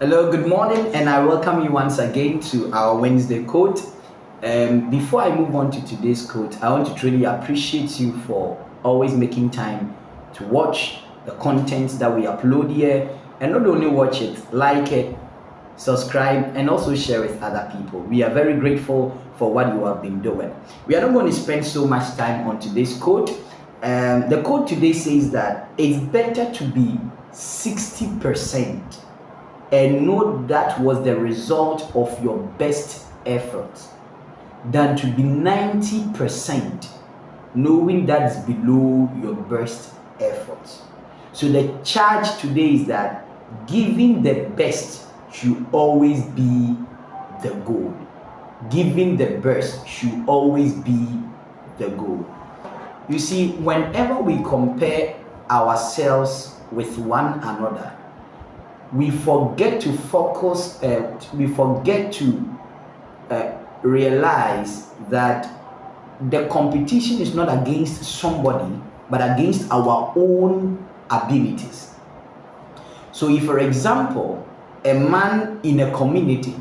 Hello, good morning, and I welcome you once again to our Wednesday quote. Before I move on to today's quote, I want to truly appreciate you for always making time to watch the content that we upload here, and not only watch it, like it, subscribe, and also share with other people. We are very grateful for what you have been doing. We are not going to spend so much time on today's quote. The quote today says that it's better to be 60% and know that was the result of your best effort than to be 90% knowing that is below your best effort. So the charge today is that giving the best should always be the goal. Giving the best should always be the goal. You see, whenever we compare ourselves with one another, we forget to focus, we forget to realize that the competition is not against somebody, but against our own abilities. So if, for example, a man in a community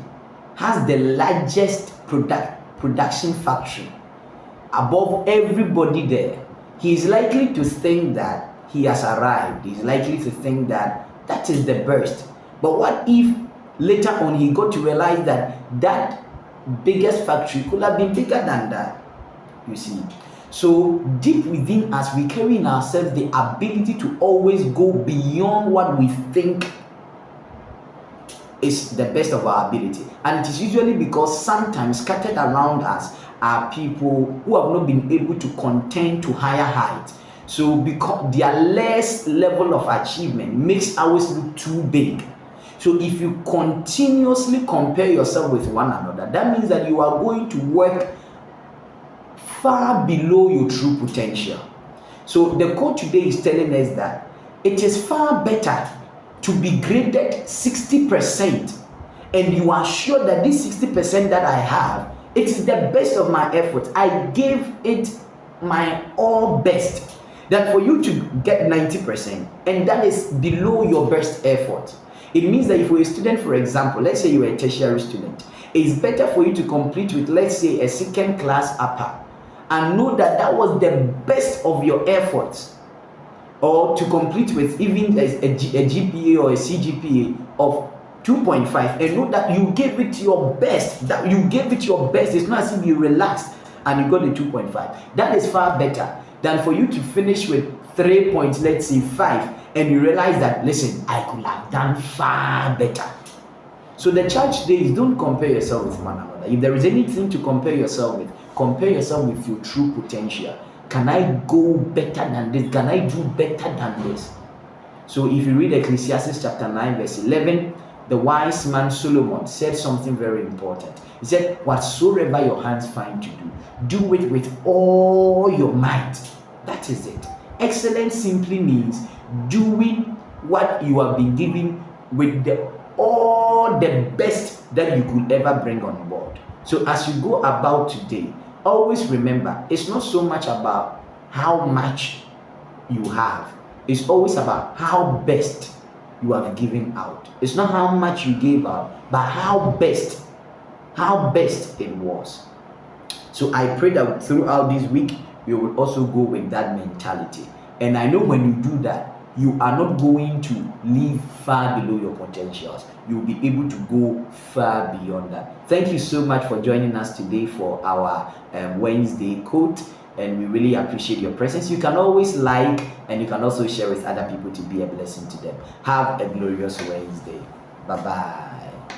has the largest production factory above everybody there, he is likely to think that he has arrived. He is likely to think that that is the best. But what if later on he got to realize that that biggest factory could have been bigger than that? You see. So deep within us, we carry in ourselves the ability to always go beyond what we think is the best of our ability. And it is usually because sometimes scattered around us are people who have not been able to contend to higher heights. So because their less level of achievement makes ours look too big. So if you continuously compare yourself with one another, that means that you are going to work far below your true potential. So the quote today is telling us that it is far better to be graded 60% and you are sure that this 60% that I have, it's the best of my effort. I gave it my all best. Than for you to get 90% and that is below your best effort. It means that if you're a student, for example, let's say you're a tertiary student, it's better for you to complete with, let's say, a second class upper and know that that was the best of your efforts, or to complete with even a GPA or a CGPA of 2.5 and know that you gave it your best. That you gave it your best. It's not as if you relaxed and you got the 2.5. That is far better than for you to finish with 3 points, let's say 5, and you realize that, listen, I could have done far better. So the charge today is don't compare yourself with one another. If there is anything to compare yourself with your true potential. Can I go better than this? Can I do better than this? So if you read Ecclesiastes chapter 9 verse 11, the wise man Solomon said something very important. He said, whatsoever your hands find to do it with all your might. That is it. Excellence simply means doing what you have been given with all the best that you could ever bring on board. So as you go about today, always remember, it's not so much about how much you have. It's always about how best you have given out. It's not how much you gave out, but how best it was. So I pray that throughout this week, you will also go with that mentality. And I know when you do that, you are not going to live far below your potentials. You'll be able to go far beyond that. Thank you so much for joining us today for our Wednesday quote. And we really appreciate your presence. You can always like and you can also share with other people to be a blessing to them. Have a glorious Wednesday. Bye-bye.